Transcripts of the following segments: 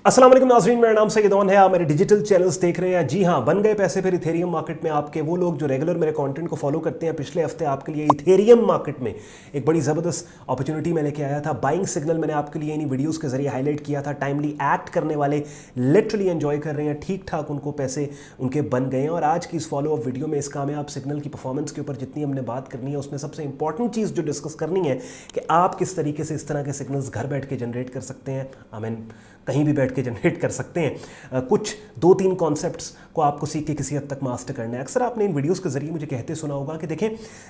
अस्सलाम वालेकुम नाज़रीन, मेरा नाम सैयद ओन है। आप मेरे डिजिटल चैनल्स देख रहे हैं। जी हाँ, बन गए पैसे फिर इथेरियम मार्केट में। आपके वो लोग जो रेगुलर मेरे कंटेंट को फॉलो करते हैं, पिछले हफ्ते आपके लिए इथेरियम मार्केट में एक बड़ी ज़बरदस्त अपॉर्चुनिटी मैं लेके आया था। बाइंग सिग्नल मैंने आपके लिए इन्हीं वीडियोज़ के जरिए हाईलाइट किया था। टाइमली एक्ट करने वाले लिटरली एंजॉय कर रहे हैं, ठीक ठाक उनको पैसे उनके बन गए हैं। और आज की इस फॉलो अप वीडियो में इस कामयाब सिग्नल की परफॉर्मेंस के ऊपर जितनी हमने बात करनी है, उसमें सबसे इंपॉर्टेंट चीज़ जो डिस्कस करनी है कि आप किस तरीके से इस तरह के सिग्नल्स घर बैठ के जनरेट कर सकते हैं। आई मीन कहीं भी बैठ के जनरेट कर सकते हैं। कुछ 2-3 कॉन्सेप्ट्स को आपको सीख के किसी हद तक मास्टर करना है। अक्सर आपने इन वीडियोस के जरिए मुझे कहते सुना होगा कि देखें,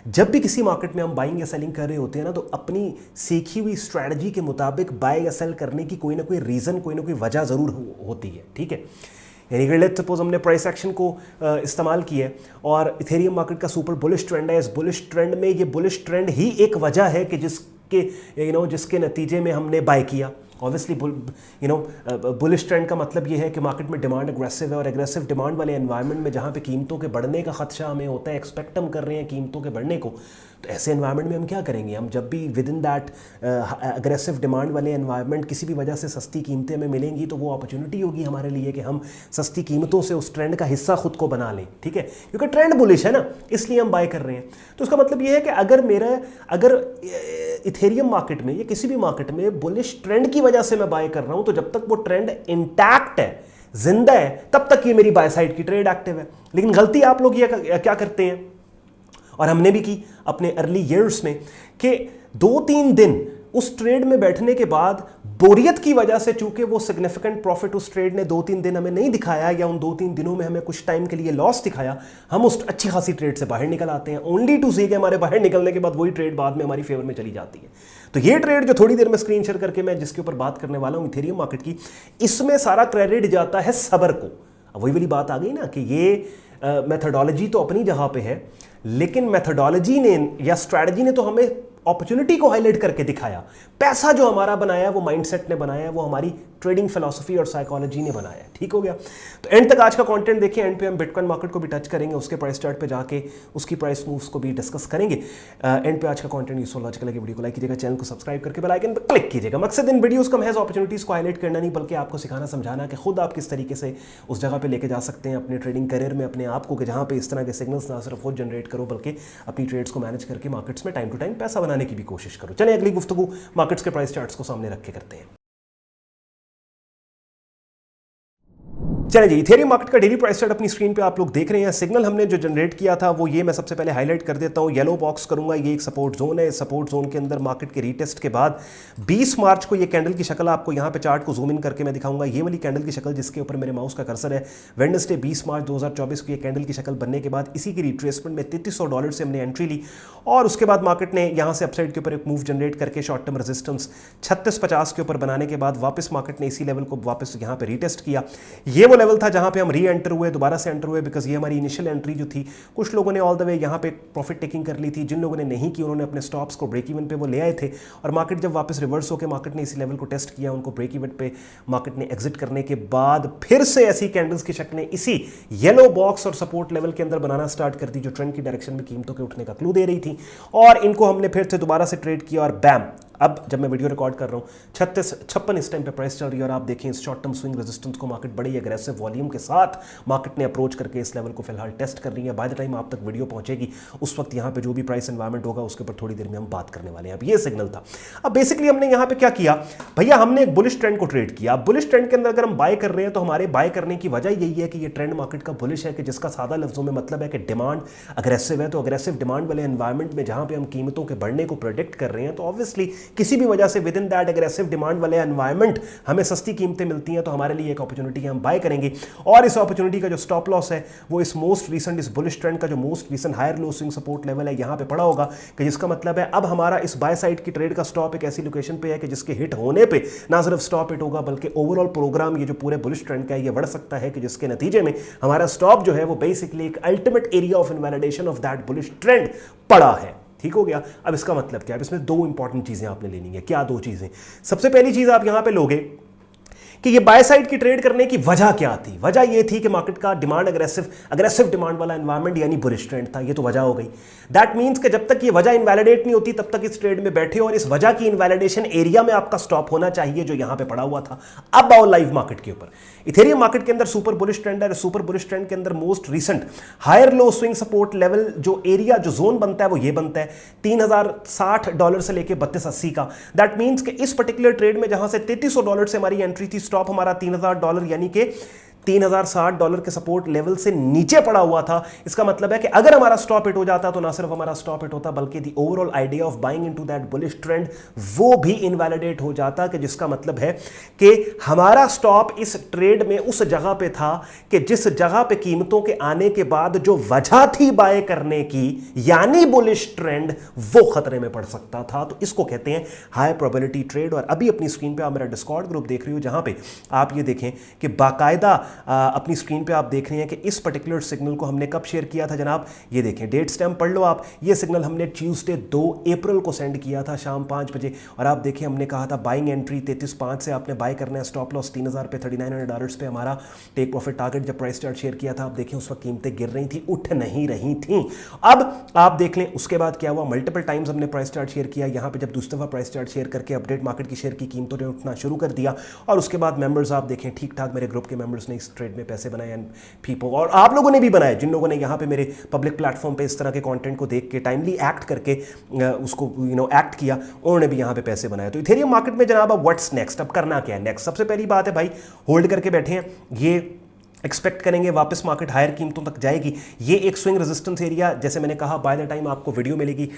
जब भी किसी मार्केट में हम बाइंग या सेलिंग कर रहे होते हैं ना, तो अपनी सीखी हुई स्ट्रैटेजी के मुताबिक बाय या सेल करने की कोई ना कोई रीज़न, कोई ना कोई वजह ज़रूर होती है। ठीक है, यानी कि लेट्स सपोज हमने प्राइस एक्शन को इस्तेमाल किया है और इथेरियम मार्केट का सुपर बुलिश ट्रेंड है। इस बुलिश ट्रेंड में ये बुलिश ट्रेंड ही एक वजह है कि जिसके नतीजे में हमने बाय किया। ऑब्वियसली बुलिश ट्रेंड का मतलब ये है कि मार्केट में डिमांड एग्रेसिव है, और एग्रेसिव डिमांड वाले एनवायरनमेंट में जहाँ पे कीमतों के बढ़ने का खदशा हमें होता है, एक्सपेक्ट हम कर रहे हैं कीमतों के बढ़ने को, तो ऐसे एनवायरनमेंट में हम क्या करेंगे? हम जब भी with in that aggressive demand वाले एनवायरनमेंट किसी भी वजह से सस्ती कीमतें हमें मिलेंगी, तो वो अपॉर्चुनिटी होगी हमारे लिए कि हम सस्ती कीमतों से उस ट्रेंड का हिस्सा खुद को बना लें। ठीक है, क्योंकि ट्रेंड बुलिश है ना, इसलिए हम बाय कर रहे हैं। तो उसका मतलब ये है कि अगर इथेरियम मार्केट में या किसी भी मार्केट में बुलिश ट्रेंड की वजह से मैं बाय कर रहा हूं, तो जब तक वो ट्रेंड इंटैक्ट है, जिंदा है, तब तक ये मेरी बाय साइड की ट्रेड एक्टिव है। लेकिन गलती आप लोग ये क्या करते हैं, और हमने भी की अपने अर्ली ईयर्स में, कि 2-3 दिन उस ट्रेड में बैठने के बाद बोरियत की वजह से, चूंकि वो सिग्निफिकेंट प्रॉफिट उस ट्रेड ने 2-3 दिन हमें नहीं दिखाया, या उन 2-3 दिनों में हमें कुछ टाइम के लिए लॉस दिखाया, हम उस अच्छी खासी ट्रेड से बाहर निकल आते हैं, ओनली टू सी के हमारे बाहर निकलने के बाद वही ट्रेड बाद में हमारी फेवर में चली जाती है। तो ये ट्रेड जो थोड़ी देर में स्क्रीन शेयर करके मैं जिसके ऊपर बात करने वाला हूं, इथेरियम मार्केट की, इसमें सारा क्रेडिट जाता है सबर को। अब वही वाली बात आ गई ना कि ये मेथोडोलॉजी तो अपनी जगह पे है, लेकिन मेथोडोलॉजी ने या स्ट्रैटेजी ने तो हमें अपॉर्चुनिटी को हाईलाइट करके दिखाया। पैसा जो हमारा बनाया, वो माइंडसेट ने बनाया, वो हमारी ट्रेडिंग फिलॉसफी और साइकोलॉजी ने बनाया। ठीक हो गया? तो एंड तक आज का कंटेंट देखिए। एंड पे हम बिटकॉइन मार्केट को भी टच करेंगे, उसके प्राइस चार्ट पे जाके उसकी प्राइस मूव्स को भी डिस्कस करेंगे। एंड पे आज का कंटेंट यूजफुल लॉजिकल लगे, वीडियो को लाइक कीजिएगा, चैनल को सब्सक्राइब करके बेल आइकन पर क्लिक कीजिएगा। मकसद इन वीडियोस का महज अपॉर्चुनिटीज को हाईलाइट करना नहीं, बल्कि आपको सिखाना समझाना कि खुद आप किस तरीके से उस जगह पे लेके जा सकते हैं अपने ट्रेडिंग करियर में अपने आप को, कि जहाँ पे इस तरह के सिग्नल्स ना सिर्फ खुद जनरेट करो, बल्कि अपनी ट्रेड्स को मैनेज करके मार्केट्स में टाइम टू टाइम पैसा बनाने की भी कोशिश करो। चलिए अगली गुफ्तगू मार्केट्स के प्राइस चार्ट्स को सामने रख के करते हैं। चलिए जी, इथेरियम मार्केट का डेली प्राइस चार्ट अपनी स्क्रीन पे आप लोग देख रहे हैं। सिग्नल हमने जो जनरेट किया था वो ये मैं सबसे पहले हाईलाइट कर देता हूँ। येलो बॉक्स करूंगा, ये एक सपोर्ट जोन है। सपोर्ट जोन के अंदर मार्केट के रीटेस्ट के बाद 20 मार्च को ये कैंडल की शक्ल आपको यहाँ पे चार्ट को जूम इन करके मैं दिखाऊंगा। ये वाली कैंडल की शक्ल जिसके ऊपर मेरे माउस का कर्सर है, वेडनेसडे 20 मार्च 2024 को ये कैंडल की शक्ल बनने के बाद इसी की रिट्रेसमेंट में $3300 से हमने एंट्री ली, और उसके बाद मार्केट ने यहाँ से अपसाइड के ऊपर एक मूव जनरेट करके शॉर्ट टर्म रेजिस्टेंस 3650 के ऊपर बनाने के बाद वापस मार्केट ने इसी लेवल को वापस यहाँ पे रीटेस्ट किया। ये वो लेवल था जहाँ पे हम री एंटर हुए, दोबारा से एंटर हुए, बिकॉज ये हमारी इनिशियल एंट्री जो थी, कुछ लोगों ने ऑल द वे यहाँ पे प्रॉफिट टेकिंग कर ली थी, जिन लोगों ने नहीं की उन्होंने अपने स्टॉप्स को ब्रेक इवन पे वो ले आए थे। और मार्केट जब वापस रिवर्स होकर मार्केट ने इसी लेवल को टेस्ट किया, उनको ब्रेक इवन पे मार्केट ने एग्जिट करने के बाद फिर से ऐसी कैंडल्स की शक्लें इसी येलो बॉक्स और सपोर्ट लेवल के अंदर बनाना स्टार्ट कर दी, जो ट्रेंड की डायरेक्शन में कीमतों के उठने का क्लू दे रही थी। और इनको हमने फिर से दोबारा से ट्रेड किया, और बैम, अब जब मैं वीडियो रिकॉर्ड कर रहा हूँ 56 इस टाइम पे प्राइस चल रही है, और आप देखें इस शॉर्ट टर्म स्विंग रेजिस्टेंस को मार्केट बड़ी एग्रेसिव वॉल्यूम के साथ मार्केट ने अप्रोच करके इस लेवल को फिलहाल टेस्ट कर रही है। बाय द टाइम आप तक वीडियो पहुंचेगी उस वक्त यहाँ पे जो भी प्राइस एनवायरमेंट होगा उसके ऊपर थोड़ी देर में हम बात करने वाले हैं। अब ये सिग्नल था। अब बेसिकली हमने यहाँ पे क्या किया भैया, हमने एक बुलिश ट्रेंड को ट्रेड किया। बुलिश ट्रेंड के अंदर अगर हम बाय कर रहे हैं तो हमारे बाय करने की वजह यही है कि ये ट्रेंड मार्केट का बुलिश है, कि जिसका सादा लफ्जों में मतलब है कि डिमांड अग्रेसिव है। तो अग्रेसिव डिमांड वाले एनवायरमेंट में जहां पे हम कीमतों के बढ़ने को प्रेडिक्ट कर रहे हैं, तो ऑब्वियसली किसी भी वजह से with in that aggressive demand वाले एनवायरमेंट हमें सस्ती कीमतें मिलती हैं, तो हमारे लिए एक अपॉर्चुनिटी है, हम बाय करेंगे। और इस अपॉर्चुनिटी का जो स्टॉप लॉस है वो इस मोस्ट रीसेंट, इस बुलिश ट्रेंड का जो most recent higher low swing support level है यहां पे पड़ा होगा, कि जिसका मतलब है अब हमारा इस बाय साइड की ट्रेड का स्टॉप एक ऐसी लोकेशन पे है कि जिसके हिट होने पे ना सिर्फ स्टॉप हिट होगा, बल्कि ओवरऑल प्रोग्राम ये जो पूरे बुलिश ट्रेंड का है ये बढ़ सकता है, कि जिसके नतीजे में हमारा स्टॉप जो है वो बेसिकली एक ultimate area of invalidation of that bullish trend पड़ा है। ठीक हो गया? अब इसका मतलब क्या है? अब इसमें दो इंपॉर्टेंट चीजें आपने लेनी है। क्या दो चीजें? सबसे पहली चीज आप यहां पे लोगे कि ये बाय साइड की ट्रेड करने की वजह क्या थी। वजह ये थी कि मार्केट का डिमांड अग्रेसिव डिमांड वाला एनवायरमेंट यानी बुलिश ट्रेंड था। ये तो वजह हो गई। दैट मीन्स कि जब तक ये वजह इनवैलिडेट नहीं होती तब तक इस ट्रेड में बैठे हो, और इस वजह की इनवैलिडेशन एरिया में आपका स्टॉप होना चाहिए जो यहां पे पड़ा हुआ था। अब आओ लाइव मार्केट के ऊपर। इथेरियम मार्केट के अंदर सुपर बुलिश ट्रेंड है। सुपर बुलिश ट्रेंड के अंदर most recent higher low swing support level जो एरिया जो जोन बनता है वो ये बनता है $3060 से लेके $3280 का। दैट मीन्स कि इस पर्टिकुलर ट्रेड में जहां से $3300 से हमारी एंट्री थी, स्टॉप हमारा $3000 यानी कि $3060 के सपोर्ट लेवल से नीचे पड़ा हुआ था। इसका मतलब है कि अगर हमारा स्टॉप हिट हो जाता तो ना सिर्फ हमारा स्टॉप हिट होता बल्कि the overall idea of buying into that bullish trend वो भी इनवैलिडेट हो जाता, कि जिसका मतलब है कि हमारा स्टॉप इस ट्रेड में उस जगह पे था कि जिस जगह पे कीमतों के आने के बाद जो वजह थी बाय करने की यानी बुलिश ट्रेंड वो खतरे में पड़ सकता था। तो इसको कहते हैं हाई प्रोबेबिलिटी ट्रेड। और अभी अपनी स्क्रीन पे आप मेरा डिस्कॉर्ड ग्रुप देख रही हो जहां पे आप ये देखें कि बाकायदा अपनी स्क्रीन पे आप देख रहे हैं कि इस पर्टिकुलर सिग्नल को हमने कब शेयर किया था जनाब। ये देखें, डेट स्टैम्प पढ़ लो आप। ये सिग्नल हमने ट्यूसडे 2 अप्रैल को सेंड किया था शाम 5 बजे। और आप देखें हमने कहा था बाइंग एंट्री 33.5 से आपने बाय करना है, स्टॉप लॉस 3000 पे, $3900 पे हमारा टेक प्रॉफिट टारगेट। जब प्राइस चार्ट शेयर किया था आप देखें उस वक्त कीमतें गिर रही थी, उठ नहीं रही थी। अब आप देख लें उसके बाद क्या हुआ। मल्टीपल टाइम्स हमने प्राइस चार्ट शेयर किया। यहां पे जब दूसरी दफा प्राइस चार्ट शेयर करके अपडेट मार्केट की शेयर की कीमतों ने उठना शुरू कर दिया। और उसके बाद मेंबर्स आप देखें ठीक ठाक मेरे ग्रुप के मेंबर्स ने इस ट्रेड में पैसे बनाए एंड पीपल, और आप लोगों ने भी बनाए जिन लोगों ने यहां पे मेरे पब्लिक प्लेटफॉर्म पे इस तरह के कंटेंट को देख के टाइमली एक्ट करके उसको एक्ट किया, उन्होंने भी यहां पे पैसे बनाए। तो इथेरियम मार्केट में जनाब अब व्हाट्स नेक्स्ट, अब करना क्या है नेक्स्ट। सबसे पहली बात है भाई, होल्ड करके बैठे हैं, ये एक्सपेक्ट करेंगे वापस मार्केट हायर कीमतों तक जाएगी। ये एक स्विंग रेजिस्टेंस एरिया, जैसे मैंने कहा बाय द टाइम आपको वीडियो मिलेगी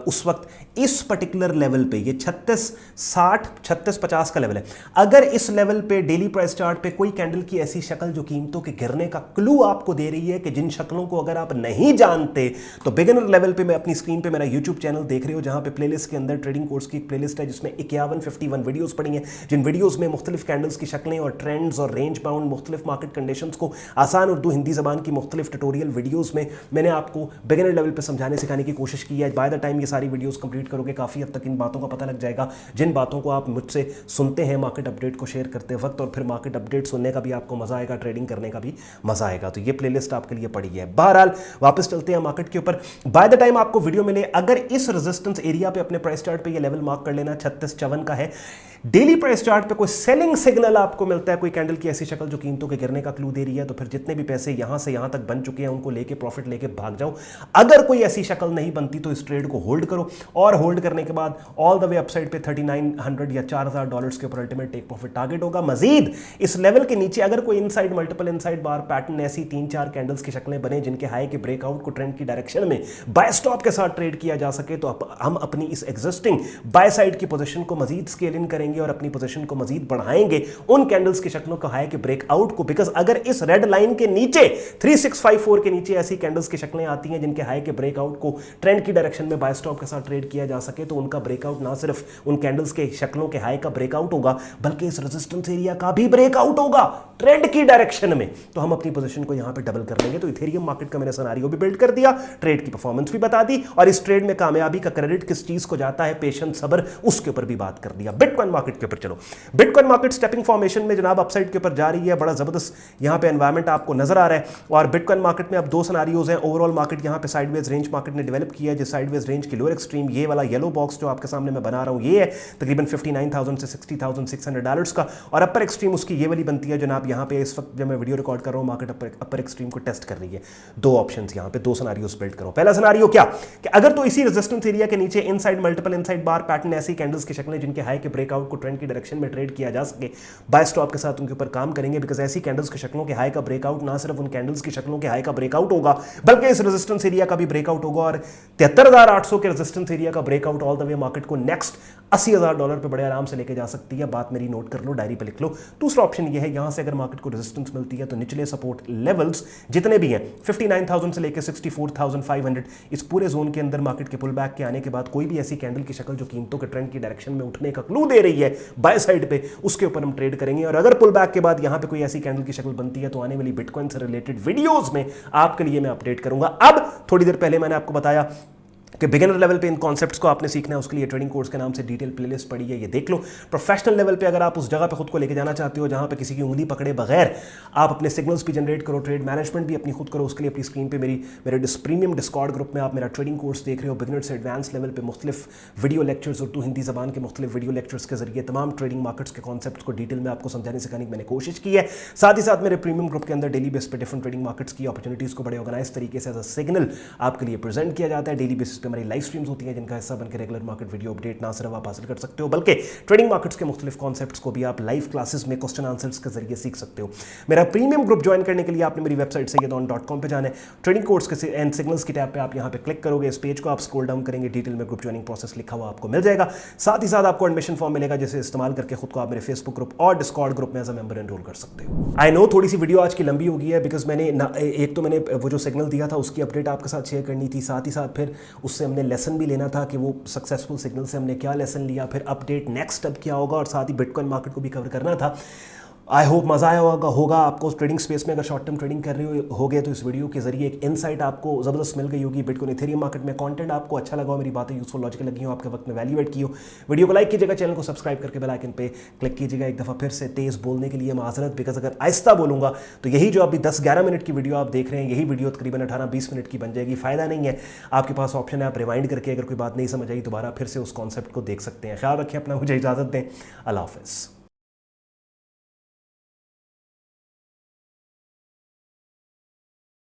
उस वक्त इस पर्टिकुलर लेवल पे ये 3660 3650 का लेवल है। अगर इस लेवल पे डेली प्राइस चार्ट पे कोई कैंडल की ऐसी शक्ल जो कीमतों के गिरने का क्लू आपको दे रही है कि जिन शक्लों को अगर आप नहीं जानते तो बिगिनर लेवल पे मैं अपनी स्क्रीन पे मेरा यूट्यूब चैनल देख रहे हो जहां पे प्लेलिस्ट के अंदर ट्रेडिंग कोर्स की एक प्लेलिस्ट है जिसमें 51 वीडियोस पड़ी हैं, जिन वीडियोस में मुख्तलिफ कैंडल्स की शक्लें और ट्रेंड्स और रेंज बाउंड मुख्तलिफ मार्केट कंडीशंस को आसान उर्दू हिंदी जबान की मुख्तलिफ ट्यूटोरियल वीडियोस में मैंने आपको बिगिनर लेवल पे समझाने सिखाने की कोशिश की है। बाय द टाइम ये सारी वीडियोस कंप्लीट करोगे काफ़ी हद तक इन बातों का पता लग जाएगा जिन बातों को आप मुझसे सुनते हैं मार्केट अपडेट को शेयर करते वक्त, और फिर मार्केट अपडेट सुनने का भी आपको मजा आएगा, ट्रेडिंग करने का भी मजा आएगा। तो ये प्लेलिस्ट आपके लिए पड़ी है। बहरहाल वापस चलते हैं मार्केट के ऊपर। बाय द टाइम आपको वीडियो मिले अगर इस रेजिस्टेंस एरिया पे अपने प्राइस चार्ट पे ये लेवल मार्क कर लेना 3654 का है। डेली प्राइस चार्ट पे कोई सेलिंग सिग्नल आपको मिलता है, कोई कैंडल की ऐसी शक्ल जो कीमतों के गिरने का क्लू दे रही है, तो फिर जितने भी पैसे यहां से यहां तक बन चुके हैं उनको लेके प्रॉफिट लेके भाग जाओ। अगर कोई ऐसी शक्ल नहीं बनती तो इस ट्रेड को होल्ड करो, और होल्ड करने के बाद ऑल द वे अपसाइड पे $3900 या $4000 के ऊपर अल्टीमेट टेक प्रॉफिट टारगेट होगा। मजीद इस लेवल के नीचे अगर कोई इनसाइड मल्टीपल इनसाइड बार पैटर्न ऐसी 3-4 कैंडल्स की शक्लें बने जिनके हाई के ब्रेकआउट को ट्रेंड की डायरेक्शन में बाय स्टॉप के साथ ट्रेड किया जा सके तो हम अपनी इस एग्जिस्टिंग बाय साइड की पोजीशन को मजीद स्केल इन करेंगे और अपनी पोजीशन को मजीद बढ़ाएंगे उन कैंडल्स की शक्लों का हाई के ब्रेकआउट को। बिकॉज अगर इस रेड लाइन के नीचे 3654 के नीचे ऐसी कैंडल्स की शक्लें आती हैं जिनके हाई के ब्रेकआउट को ट्रेंड की डायरेक्शन में बाय स्टॉप के साथ ट्रेड किया जा सके तो उनका ब्रेकआउट ना सिर्फ उन कैंडल्स के शक्लों के हाई का ब्रेकआउट होगा बल्कि इस रेजिस्टेंस एरिया का भी ब्रेकआउट होगा ट्रेंड की डायरेक्शन में। तो हम अपनी पोजीशन को यहां पे डबल कर लेंगे। तो इथेरियम मार्केट का मैंने सिनेरियो भी बिल्ड कर दिया, ट्रेड की परफॉर्मेंस भी बता दी, और इस ट्रेड में कामयाबी का क्रेडिट किस चीज को जाता है, पेशेंस, सब्र, उसके ऊपर भी बात कर दिया। बिटकॉइन मार्केट के ऊपर चलो। बिटकॉइन मार्केट स्टेपिंग फॉर्मेशन में जनाब अपसाइड के ऊपर जा रही है। बड़ा जबरदस्त यहां पे एनवायरमेंट आपको नजर आ रहा है। और बिटकॉइन मार्केट में अब दो सिनेरियोज हैं। ओवरऑल मार्केट यहां पे साइडवेज रेंज मार्केट ने डेवलप किया है, जिस साइडवेज रेंज की लोअर एक्सट्रीम ये वाला येलो बॉक्स जो आपके सामने मैं बना रहा हूं ये है तकरीबन $59,000 से $60,600 का, और अपर एक्सट्रीम उसकी ये वाली बनती है जनाब यहां पे इस वक्त जब मैं वीडियो रिकॉर्ड कर रहा हूं मार्केट अपर एक्सट्रीम को टेस्ट कर रही है। दो ऑप्शंस यहां पे, दो सिनेरियोस बिल्ड करो। पहला सिनेरियो क्या कि अगर तो इसी रेजिस्टेंस एरिया के नीचे इनसाइड मल्टीपल इनसाइड बार पैटर्न ऐसी कैंडल्स की शक्लें जिनके हाई के ब्रेकआउट को ट्रेंड की डायरेक्शन में ट्रेड किया जा सके, बाय स्टॉप के साथ उनके ऊपर काम करेंगे। बिकॉज ऐसी कैंडल्स की शक्लों के हाई का ब्रेकआउट ना सिर्फ उन कैंडल्स की शक्लों के हाई का ब्रेकआउट होगा बल्कि इस रेजिस्टेंस एरिया का भी ब्रेकआउट होगा, और 73,800 के रेजिस्टेंस एरिया का breakout all the way market को नेक्स्ट $80,000 पे बड़े आराम से लेके जा सकती है। बात मेरी नोट कर लो, डायरी पे लिख लो। दूसरा ऑप्शन ये है यहां से अगर मार्केट को रेजिस्टेंस मिलती है तो निचले सपोर्ट लेवल्स जितने भी हैं 59,000 से लेकर 64,500 इस पूरे जोन के अंदर मार्केट के पुल बैक के आने के बाद कोई भी ऐसी कैंडल की शक्ल जो कीमतों के ट्रेंड की डायरेक्शन में उठने का क्लू दे रही है बाय साइड पे, उसके ऊपर हम ट्रेड करेंगे। और अगर पुल बैक के बाद यहां पे कोई ऐसी कैंडल की शक्ल बनती है तो आने वाली बिटकॉइन से रिलेटेड वीडियोस में आपके लिए मैं अपडेट करूंगा। अब थोड़ी देर पहले मैंने आपको बताया कि बिगिनर लेवल पे इन कॉन्सेप्ट्स को आपने सीखना है, उसके लिए ट्रेडिंग कोर्स के नाम से डिटेल प्लेलिस्ट पड़ी है, ये देख लो। प्रोफेशनल लेवल पे अगर आप उस जगह पे खुद को लेके जाना चाहते हो जहां पे किसी की उंगली पकड़े बगैर आप अपने सिग्नल्स भी जनरेट करो, ट्रेड मैनेजमेंट भी अपनी खुद करो, उसके लिए अपनी स्क्रीन पे मेरे प्रीमियम डिस्कॉर्ड ग्रुप में आप मेरा ट्रेडिंग कोर्स देख रहे हो। बिगिनर से एडवांस लेवल पे मुख्तलिफ वीडियो लेक्चर्स, उर्दू हिंदी ज़बान के मुख्तलिफ वीडियो लेक्चर्स के जरिए तमाम ट्रेडिंग मार्केट्स के कॉन्सेप्ट्स को डिटेल में आपको समझाने सिखाने की मैंने कोशिश की है। साथ ही साथ मेरे प्रीमियम ग्रुप के अंदर डेली बेस पे डिफरेंट ट्रेडिंग मार्केट्स की अपॉर्चुनिटीज़ को बड़े ऑर्गेनाइज तरीके से एज अ सिग्नल आपके लिए प्रेजेंट किया जाता है। डेली बेसिस पे हमारी लाइव स्ट्रीम्स होती हैं जिनका हिस्सा बनकर रेगुलर मार्केट वीडियो अपडेट ना सिर्फ आप हासिल कर सकते हो बल्कि ट्रेडिंग मार्केट्स के मुख्तलिफ कॉन्सेप्ट्स को भी आप लाइव क्लासेस में क्वेश्चन आंसर्स के जरिए सीख सकते हो। मेरा प्रीमियम ग्रुप ज्वाइन करने के लिए आपने मेरी वेबसाइट सैयदौन.com पे जाना है। ट्रेडिंग कोर्स के एंड सिग्नल्स की टैब पे आप यहाँ पे क्लिक करोगे, इस पेज को आप स्क्रॉल डाउन करेंगे, डिटेल में ग्रुप ज्वाइनिंग प्रोसेस लिखा हुआ आपको मिल जाएगा। साथ ही साथ आपको एडमिशन फॉर्म मिलेगा जिसे इस्तेमाल करके खुद को आप मेरे फेसबुक ग्रुप और डिस्कॉर्ड ग्रुप में एज अ मेंबर एनरोल कर सकते हो। आई नो थोड़ी सी वीडियो आज की लंबी हो गई है बिकॉज मैंने एक तो मैंने वो जो सिग्नल दिया था उसकी अपडेट आपके साथ शेयर करनी थी, साथ ही साथ फिर उससे हमने लेसन भी लेना था कि वो सक्सेसफुल सिग्नल से हमने क्या लेसन लिया, फिर अपडेट नेक्स्ट स्टेप क्या होगा, और साथ ही बिटकॉइन मार्केट को भी कवर करना था। आई होप मज़ा आया होगा आपको ट्रेडिंग स्पेस में। अगर शॉर्ट टर्म ट्रेडिंग कर रहे हो गए तो इस वीडियो के जरिए एक इनसाइट आपको ज़बरदस्त मिल गई होगी बिटकॉइन इथेरियम मार्केट में। कंटेंट आपको अच्छा लगा हो, मेरी बातें यूजफुल लॉजिकल लगी हो, आपके वक्त में वैल्यू एड की हो, वीडियो को लाइक कीजिएगा, चैनल को सब्सक्राइब करके बेल आइकन पे क्लिक कीजिएगा। एक दफ़ा फिर से तेज़ बोलने के लिए माजरत, बिकॉज अगर आहिस्ता बोलूँगा तो यही जो अभी 10-11 मिनट की वीडियो आप देख रहे हैं यही वीडियो तकरीबन 18-20 मिनट की बन जाएगी। फ़ायदा नहीं है, आपके पास ऑप्शन है आप रिवाइंड करके अगर कोई बात नहीं समझ आई दोबारा फिर से उस कॉन्सेप्ट को देख सकते हैं। ख्याल रखें अपना, मुझे इजाज़त दें, अल्लाह हाफ़िज़।